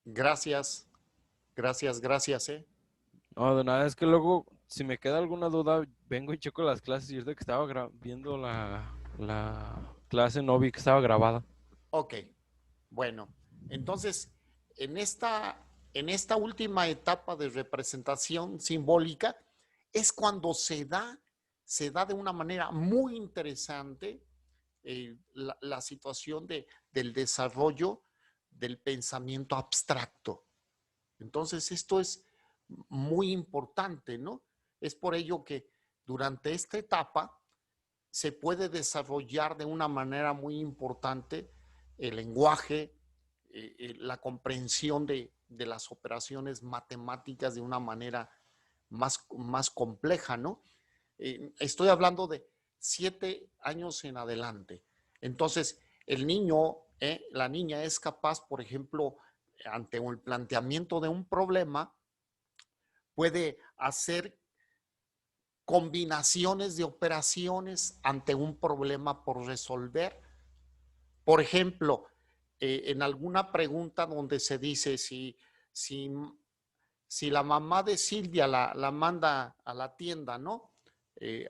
Gracias, gracias. No, de nada, es que luego, si me queda alguna duda, vengo y checo las clases y ahorita que estaba viendo la clase, no vi que estaba grabada. Ok, bueno, entonces, en esta última etapa de representación simbólica es cuando se da de una manera muy interesante la situación del desarrollo del pensamiento abstracto. Entonces, esto es muy importante, ¿no? Es por ello que durante esta etapa se puede desarrollar de una manera muy importante el lenguaje, la comprensión de las operaciones matemáticas de una manera más compleja, ¿no? Estoy hablando de 7 años en adelante. Entonces, el niño, la niña es capaz, por ejemplo, ante el planteamiento de un problema, puede hacer combinaciones de operaciones ante un problema por resolver. Por ejemplo, en alguna pregunta donde se dice si, si la mamá de Silvia la manda a la tienda, ¿no?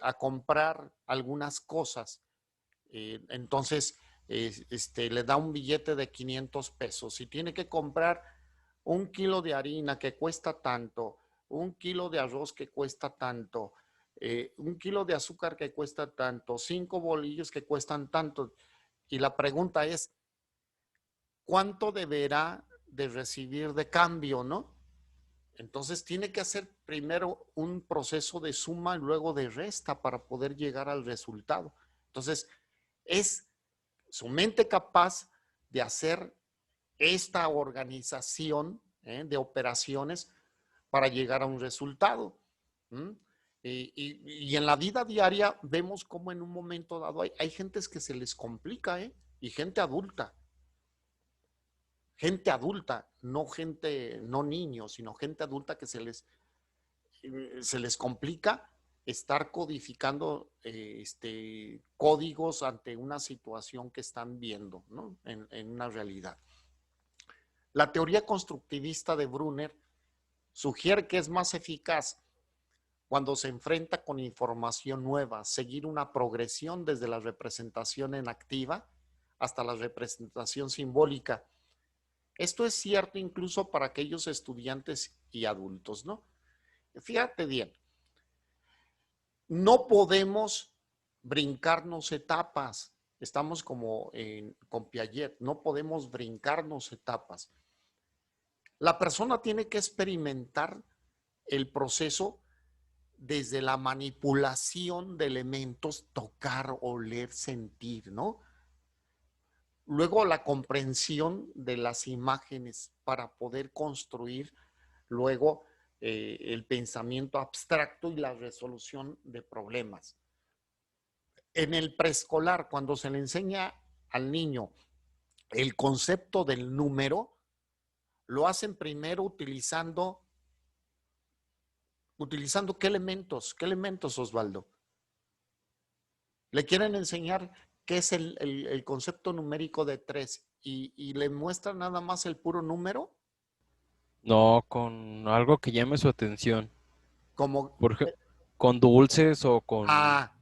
A comprar algunas cosas. Entonces, le da un billete de 500 pesos y tiene que comprar 1 kilo de harina que cuesta tanto, 1 kilo de arroz que cuesta tanto, 1 kilo de azúcar que cuesta tanto, 5 bolillos que cuestan tanto. Y la pregunta es, ¿cuánto deberá de recibir de cambio, no? Entonces tiene que hacer primero un proceso de suma y luego de resta para poder llegar al resultado. Entonces, es su mente capaz de hacer esta organización de operaciones para llegar a un resultado. ¿Mm? Y en la vida diaria vemos cómo en un momento dado hay gentes que se les complica, y gente adulta, no gente, no niños, sino gente adulta que se les complica estar codificando códigos ante una situación que están viendo, ¿no? En una realidad. La teoría constructivista de Brunner sugiere que es más eficaz cuando se enfrenta con información nueva, seguir una progresión desde la representación en activa hasta la representación simbólica. Esto es cierto incluso para aquellos estudiantes y adultos, ¿no? Fíjate bien, no podemos brincarnos etapas. Estamos como con Piaget, no podemos brincarnos etapas. La persona tiene que experimentar el proceso desde la manipulación de elementos, tocar, oler, sentir, ¿no? Luego la comprensión de las imágenes para poder construir luego el pensamiento abstracto y la resolución de problemas. En el preescolar, cuando se le enseña al niño el concepto del número, lo hacen primero utilizando qué elementos, Osvaldo. Le quieren enseñar qué es el concepto numérico de 3 y le muestran nada más el puro número, No, con algo que llame su atención. como, Por ejemplo, con dulces o con...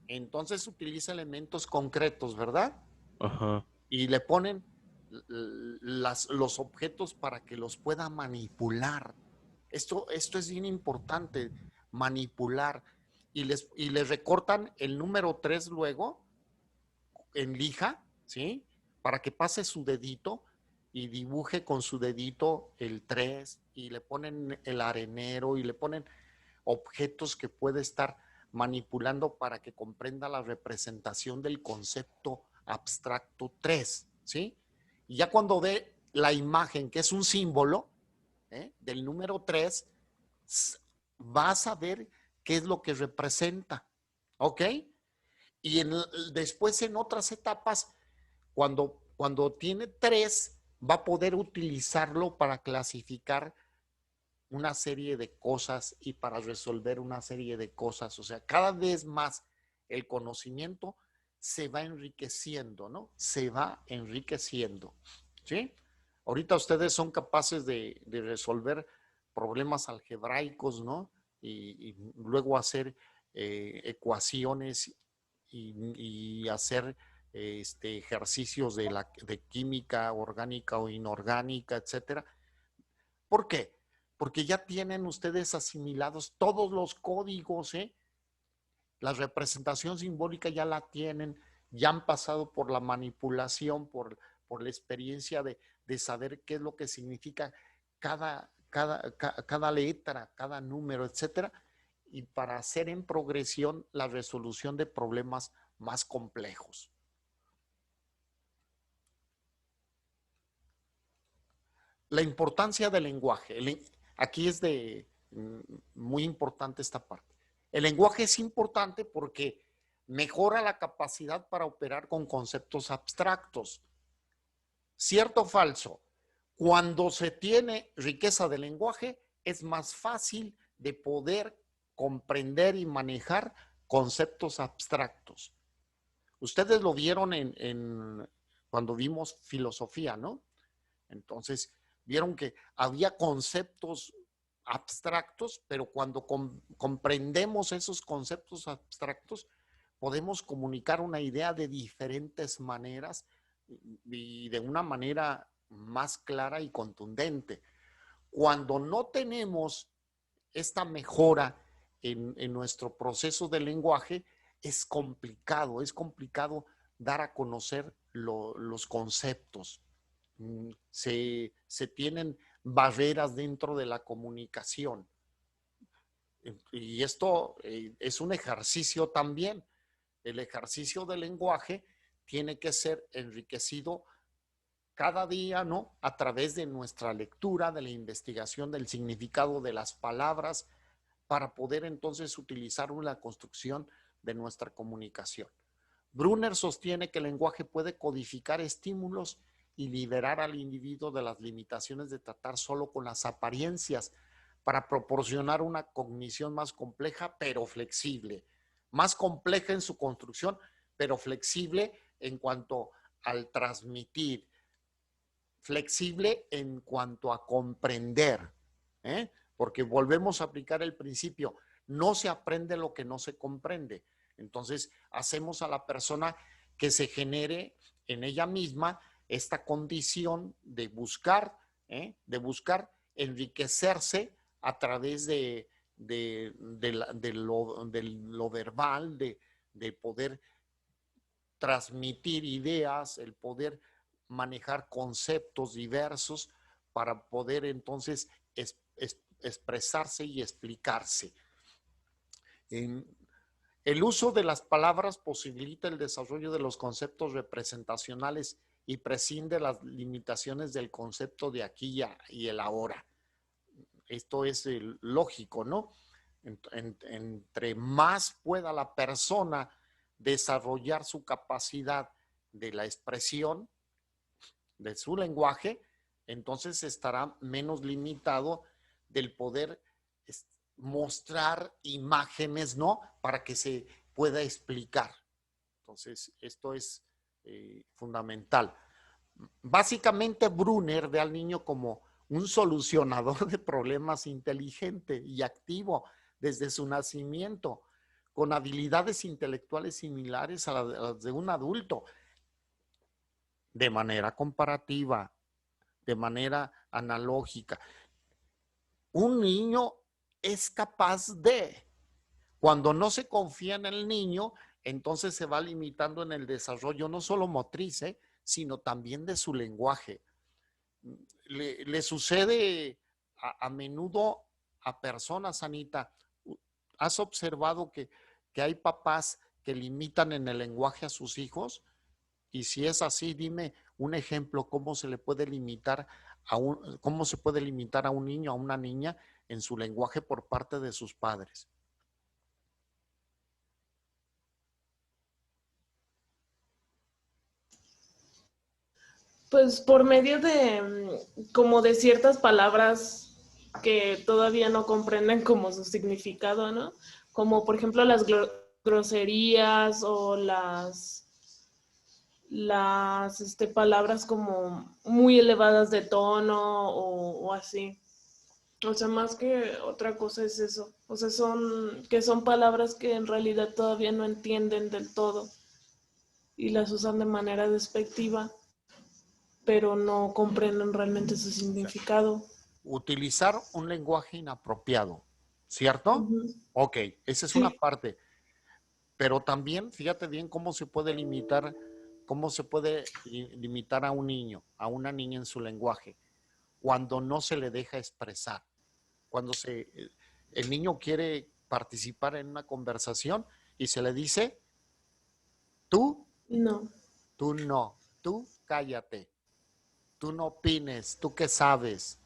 entonces utiliza elementos concretos, ¿verdad? Ajá. Y le ponen los objetos para que los pueda manipular. Esto es bien importante, manipular. Y les recortan el número 3 luego en lija, ¿sí? Para que pase su dedito y dibuje con su dedito el 3 y le ponen el arenero y le ponen objetos que puede estar manipulando para que comprenda la representación del concepto abstracto 3, ¿sí? Y ya cuando ve la imagen, que es un símbolo del número 3, va a saber qué es lo que representa, ¿ok? Y después en otras etapas, cuando tiene 3, va a poder utilizarlo para clasificar una serie de cosas y para resolver una serie de cosas. O sea, cada vez más el conocimiento se va enriqueciendo, ¿no? Se va enriqueciendo, ¿sí? Ahorita ustedes son capaces de resolver problemas algebraicos, ¿no? Y luego hacer ecuaciones y hacer ejercicios de química orgánica o inorgánica, etcétera. ¿Por qué? Porque ya tienen ustedes asimilados todos los códigos, ¿eh? La representación simbólica ya la tienen, ya han pasado por la manipulación, por la experiencia de saber qué es lo que significa cada letra, cada número, etcétera, y para hacer en progresión la resolución de problemas más complejos. La importancia del lenguaje. Aquí es muy importante esta parte. El lenguaje es importante porque mejora la capacidad para operar con conceptos abstractos. ¿Cierto o falso? Cuando se tiene riqueza de lenguaje, es más fácil de poder comprender y manejar conceptos abstractos. Ustedes lo vieron cuando vimos filosofía, ¿no? Entonces, vieron que había conceptos abstractos, pero cuando comprendemos esos conceptos abstractos, podemos comunicar una idea de diferentes maneras y de una manera más clara y contundente. Cuando no tenemos esta mejora en nuestro proceso de lenguaje, es complicado dar a conocer los conceptos. Se tienen barreras dentro de la comunicación. Y esto es un ejercicio también. El ejercicio del lenguaje tiene que ser enriquecido cada día, ¿no? A través de nuestra lectura, de la investigación del significado de las palabras, para poder entonces utilizar una construcción de nuestra comunicación. Brunner sostiene que el lenguaje puede codificar estímulos y liberar al individuo de las limitaciones de tratar solo con las apariencias para proporcionar una cognición más compleja pero flexible. Más compleja en su construcción, pero flexible en cuanto al transmitir. Flexible en cuanto a comprender, ¿eh? Porque volvemos a aplicar el principio, no se aprende lo que no se comprende. Entonces, hacemos a la persona que se genere en ella misma esta condición de buscar enriquecerse a través de lo verbal, de poder transmitir ideas, el poder manejar conceptos diversos para poder entonces expresarse y explicarse. El uso de las palabras posibilita el desarrollo de los conceptos representacionales y prescinde las limitaciones del concepto de aquí y el ahora. Esto es lógico, ¿no? Entre más pueda la persona desarrollar su capacidad de la expresión de su lenguaje, entonces estará menos limitado del poder mostrar imágenes, ¿no? Para que se pueda explicar. Entonces, esto es fundamental. Básicamente, Brunner ve al niño como un solucionador de problemas inteligente y activo desde su nacimiento, con habilidades intelectuales similares a las de un adulto, de manera comparativa, de manera analógica. Un niño es capaz de, cuando no se confía en el niño, entonces se va limitando en el desarrollo no solo motriz, sino también de su lenguaje. Le sucede a menudo a personas, Anita. ¿Has observado que hay papás que limitan en el lenguaje a sus hijos? Y si es así, dime un ejemplo, cómo se puede limitar a un niño, a una niña en su lenguaje por parte de sus padres. Pues por medio de como de ciertas palabras que todavía no comprenden como su significado, ¿no? Como por ejemplo las groserías o las palabras como muy elevadas de tono o así. O sea, más que otra cosa es eso. O sea, son palabras que en realidad todavía no entienden del todo y las usan de manera despectiva, pero no comprenden realmente su significado. Utilizar un lenguaje inapropiado, ¿cierto? Ujú. Ok, esa es una Sí, parte. Pero también, fíjate bien cómo se puede limitar, cómo se puede limitar a un niño, a una niña en su lenguaje, cuando no se le deja expresar. Cuando el niño quiere participar en una conversación y se le dice, tú, no. tú no, tú cállate, tú no opines, tú qué sabes.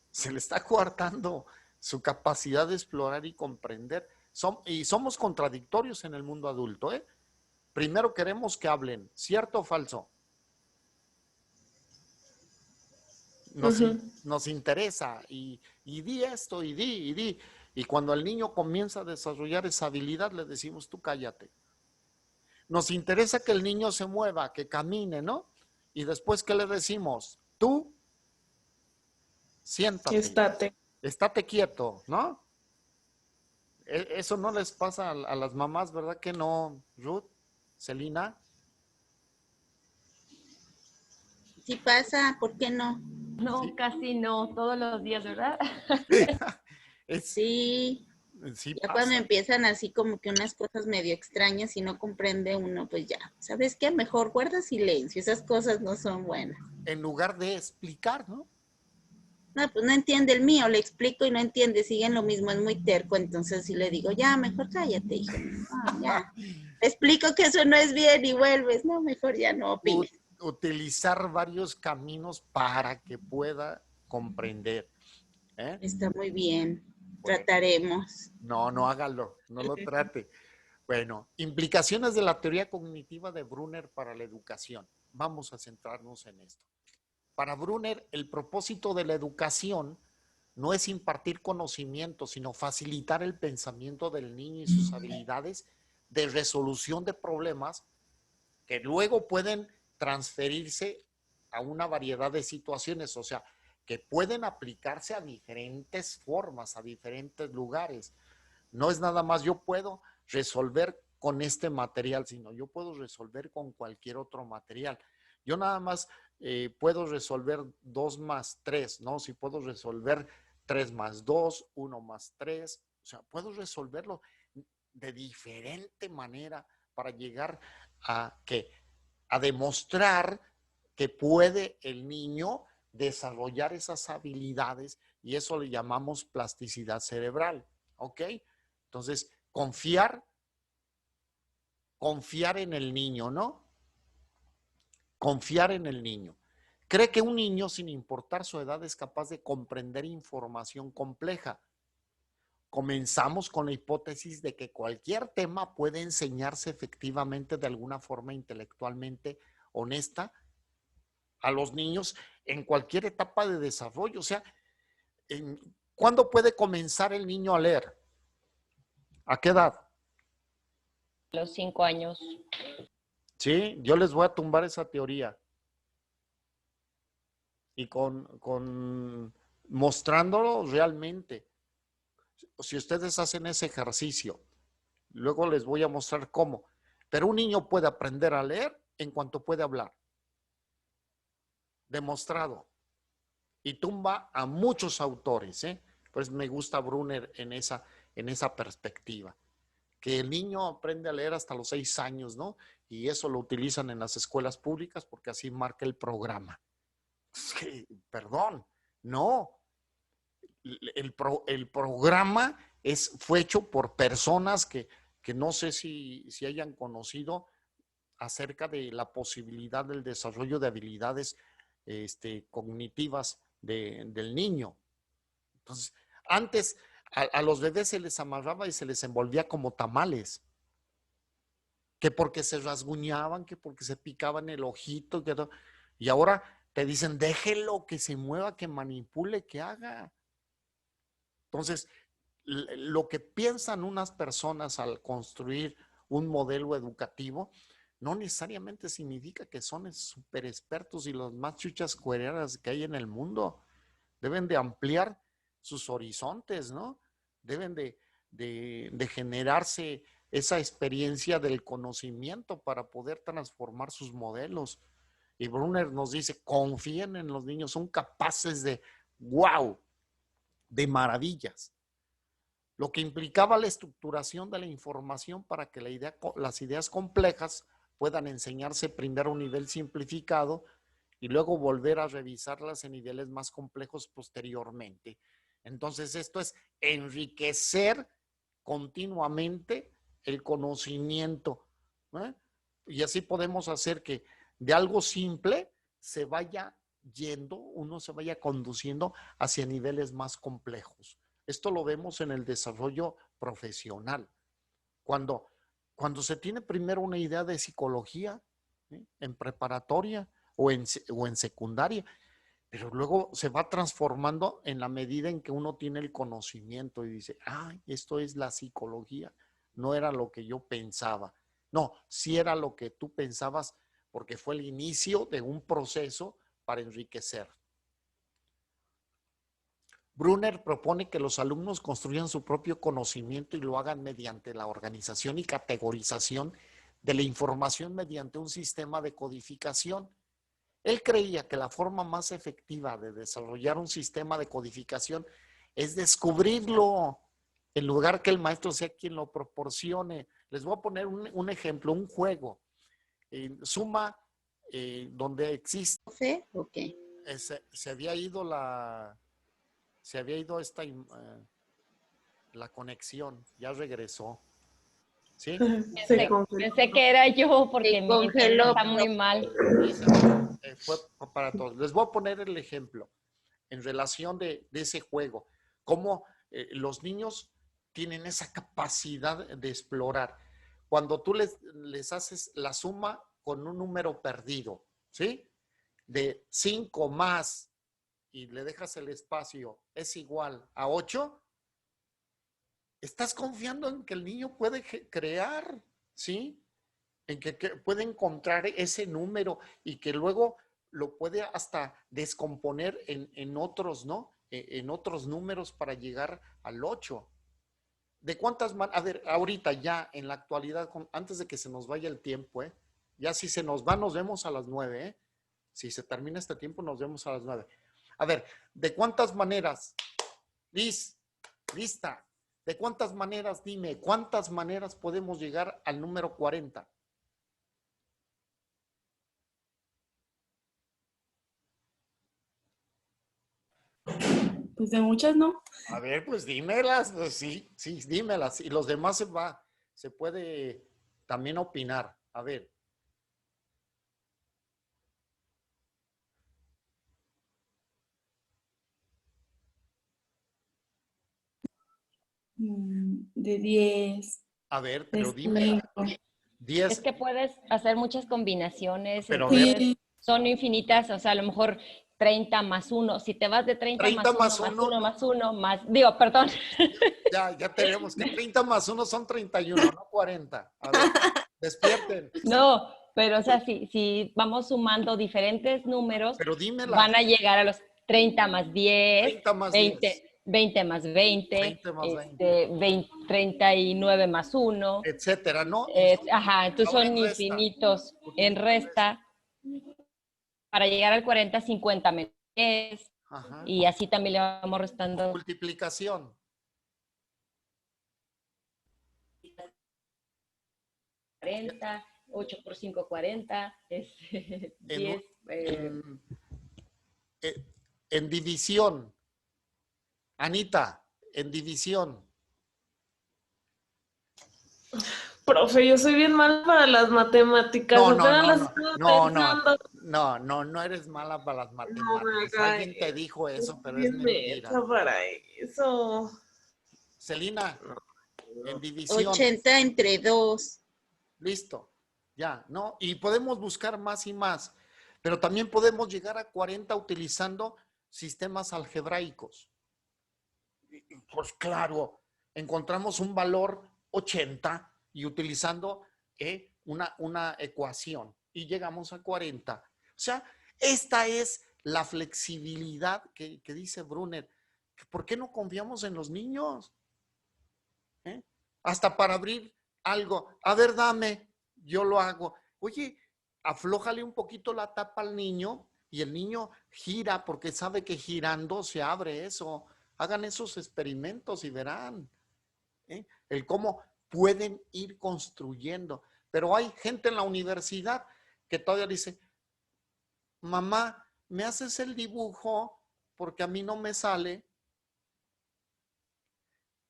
Se le está coartando su capacidad de explorar y comprender. Y somos contradictorios en el mundo adulto, ¿eh? Primero queremos que hablen, ¿cierto o falso? Nos, Ujú. nos interesa y di esto y di y di. Y cuando el niño comienza a desarrollar esa habilidad, le decimos, tú cállate. Nos interesa que el niño se mueva, que camine, ¿no? Y después, ¿qué le decimos? Tú siéntate, Estate. estate quieto, ¿no? Eso no les pasa a las mamás, ¿verdad que no, Ruth? Celina. Si pasa, ¿por qué no? No, Sí. casi no, todos los días, ¿verdad? Es, Sí, sí ya cuando pasa. empiezan así como que unas cosas medio extrañas y no comprende uno, pues ya, ¿sabes qué? Mejor guarda silencio, esas cosas no son buenas. En lugar de explicar, ¿no? No, pues no entiende el mío, le explico y no entiende, sigue en lo mismo, es muy terco, entonces sí le digo, ya, mejor cállate, hijo, no, ya. Le explico que eso no es bien y vuelves, no, mejor ya no opines. Utilizar varios caminos para que pueda comprender. ¿Eh? Está muy bien, Bueno, trataremos. no, no hágalo, no lo trate. Bueno, implicaciones de la teoría cognitiva de Brunner para la educación. Vamos a centrarnos en esto. Para Brunner, el propósito de la educación no es impartir conocimiento, sino facilitar el pensamiento del niño y sus habilidades de resolución de problemas que luego pueden transferirse a una variedad de situaciones, o sea, que pueden aplicarse a diferentes formas, a diferentes lugares. No es nada más yo puedo resolver con este material, sino yo puedo resolver con cualquier otro material. Yo nada más puedo resolver 2 más 3, ¿no? Si puedo resolver 3 más 2, 1 más 3, o sea, puedo resolverlo de diferente manera para llegar a que a demostrar que puede el niño desarrollar esas habilidades y eso le llamamos plasticidad cerebral, ¿ok? Entonces, confiar en el niño, ¿no? Confiar en el niño. Cree que un niño, sin importar su edad, es capaz de comprender información compleja. Comenzamos con la hipótesis de que cualquier tema puede enseñarse efectivamente de alguna forma intelectualmente honesta a los niños en cualquier etapa de desarrollo. O sea, ¿cuándo puede comenzar el niño a leer? ¿A qué edad? Los 5 años. Sí, yo les voy a tumbar esa teoría. Y mostrándolo realmente. Si ustedes hacen ese ejercicio, luego les voy a mostrar cómo. Pero un niño puede aprender a leer en cuanto puede hablar. Demostrado. Y tumba a muchos autores, ¿eh? Pues me gusta Brunner en esa perspectiva. Que el niño aprende a leer hasta los 6 años, ¿no? Y eso lo utilizan en las escuelas públicas porque así marca el programa. Sí, perdón, no. El programa fue hecho por personas que no sé si hayan conocido acerca de la posibilidad del desarrollo de habilidades cognitivas del niño. Entonces, antes a los bebés se les amarraba y se les envolvía como tamales, que porque se rasguñaban, que porque se picaban el ojito, y ahora te dicen, déjelo que se mueva, que manipule, que haga. Entonces, lo que piensan unas personas al construir un modelo educativo no necesariamente significa que son súper expertos y los más chuchas cuereras que hay en el mundo. Deben de ampliar sus horizontes, ¿no? Deben de generarse esa experiencia del conocimiento para poder transformar sus modelos. Y Brunner nos dice, confíen en los niños, son capaces de, wow, de maravillas. Lo que implicaba la estructuración de la información para que las ideas complejas puedan enseñarse primero a un nivel simplificado y luego volver a revisarlas en niveles más complejos posteriormente. Entonces, esto es enriquecer continuamente el conocimiento, ¿eh? Y así podemos hacer que de algo simple se vaya yendo, uno se vaya conduciendo hacia niveles más complejos. Esto lo vemos en el desarrollo profesional. Cuando se tiene primero una idea de psicología, ¿eh? En preparatoria o en secundaria, pero luego se va transformando en la medida en que uno tiene el conocimiento y dice, esto es la psicología, no era lo que yo pensaba. No, sí era lo que tú pensabas porque fue el inicio de un proceso para enriquecer. Brunner propone que los alumnos construyan su propio conocimiento y lo hagan mediante la organización y categorización de la información mediante un sistema de codificación. Él creía que la forma más efectiva de desarrollar un sistema de codificación es descubrirlo, en lugar que el maestro sea quien lo proporcione. Les voy a poner un ejemplo, un juego. Suma, donde existe. ¿Sí? Ok. Se había ido la conexión, ya regresó. ¿Sí? Pensé que era yo porque Se mi congeló. internet está muy mal. Fue para todos. Les voy a poner el ejemplo en relación de ese juego. Cómo los niños tienen esa capacidad de explorar. Cuando tú les haces la suma con un número perdido, ¿sí? De 5 más y le dejas el espacio es igual a 8, estás confiando en que el niño puede crear, ¿sí? En que puede encontrar ese número y que luego lo puede hasta descomponer en otros, ¿no? En otros números para llegar al 8. ¿De cuántas maneras? A ver, ahorita ya en la actualidad, antes de que se nos vaya el tiempo, ya si se nos va, nos vemos a las 9, Si se termina este tiempo, nos vemos a las 9. A ver, ¿de cuántas maneras? Lista. ¿De cuántas maneras? Dime, ¿cuántas maneras podemos llegar al número 40? Pues de muchas, ¿no? A ver, pues dímelas, pues sí, dímelas. Y los demás se puede también opinar. A ver. De 10. A ver, pero dímelas. 10. Es que puedes hacer muchas combinaciones, Pero a ver. entonces son infinitas, o sea, a lo mejor 30 más 1, si te vas de 30 más 1, más 1, más 1, más, digo, perdón. Ya tenemos que 30 más 1 son 31, no 40. A ver, despierten. No, pero o sea, si vamos sumando diferentes números, pero dímelas. Van a llegar a los 30 más 10, 30 más 20, 10. 20 más 20, 20 más 20. 39 más 1, etcétera, ¿no? Entonces son infinitos en resta. Para llegar al 40, 50 menos 10, y así también le vamos restando. Multiplicación. 40, 8 por 5, 40, 10. En división. Anita, en división. Profe, yo soy bien mala para las matemáticas. No eres mala para las matemáticas. Alguien te dijo eso, pero es mentira. Para eso. Celina, en división. 80 entre 2. Listo, ya, ¿no? Y podemos buscar más y más, pero también podemos llegar a 40 utilizando sistemas algebraicos. Pues claro, encontramos un valor 80 y utilizando una ecuación y llegamos a 40. O sea, esta es la flexibilidad que dice Brunner. ¿Por qué no confiamos en los niños? Hasta para abrir algo. A ver, dame, yo lo hago. Oye, aflójale un poquito la tapa al niño y el niño gira porque sabe que girando se abre eso. Hagan esos experimentos y verán el cómo pueden ir construyendo. Pero hay gente en la universidad que todavía dice, mamá, ¿me haces el dibujo? Porque a mí no me sale.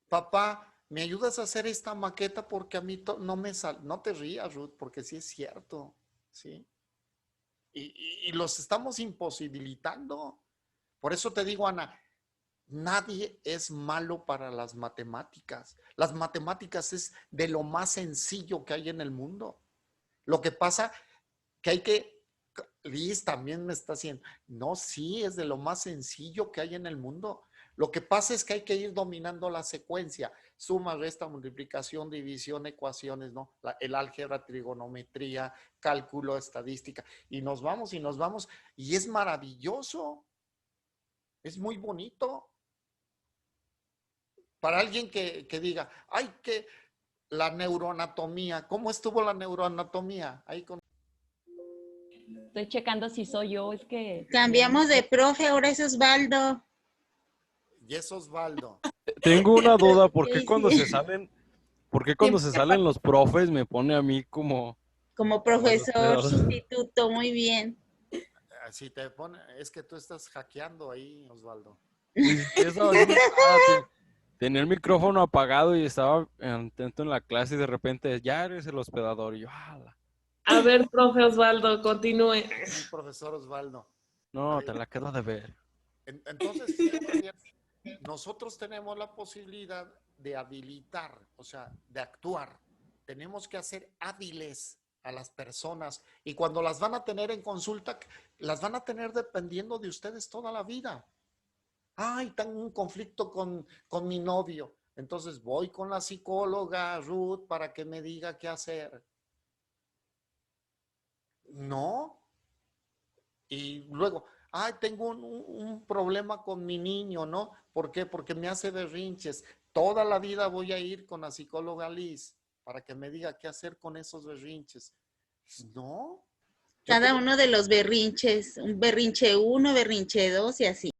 Papá, ¿me ayudas a hacer esta maqueta? Porque a mí no me sale. No te rías, Ruth, porque sí es cierto, ¿sí? Y los estamos imposibilitando. Por eso te digo, Ana, nadie es malo para las matemáticas. Las matemáticas es de lo más sencillo que hay en el mundo. Lo que pasa que hay que, Liz también me está haciendo, no, sí, es de lo más sencillo que hay en el mundo. Lo que pasa es que hay que ir dominando la secuencia, suma, resta, multiplicación, división, ecuaciones, ¿no? El álgebra, trigonometría, cálculo, estadística, y nos vamos, y es maravilloso, es muy bonito. Para alguien que diga, ay, que la neuroanatomía, ¿cómo estuvo la neuroanatomía? Ahí con... Estoy checando si soy yo, es que... Cambiamos de profe, ahora es Osvaldo. Y es Osvaldo. Tengo una duda, ¿por qué Sí, cuando sí. se salen, los profes me pone a mí como Profesor los- sustituto, muy bien. Si te pone, es que tú estás hackeando ahí, Osvaldo. Ni siquiera estaba haciendo nada, tenía el micrófono apagado y estaba atento en la clase y de repente, ya eres el hospedador. Y yo, ¡ala! A ver, profe Osvaldo, continúe. Sí, profesor Osvaldo. No, te la quedo de ver. Entonces, fíjate bien, nosotros tenemos la posibilidad de habilitar, o sea, de actuar. Tenemos que hacer hábiles a las personas y cuando las van a tener en consulta, las van a tener dependiendo de ustedes toda la vida. Ay, tengo un conflicto con mi novio. Entonces voy con la psicóloga Ruth para que me diga qué hacer. No. Y luego, ay, tengo un problema con mi niño, ¿no? ¿Por qué? Porque me hace berrinches. Toda la vida voy a ir con la psicóloga Liz para que me diga qué hacer con esos berrinches. No. Cada uno de los berrinches, un berrinche 1, berrinche 2 y así.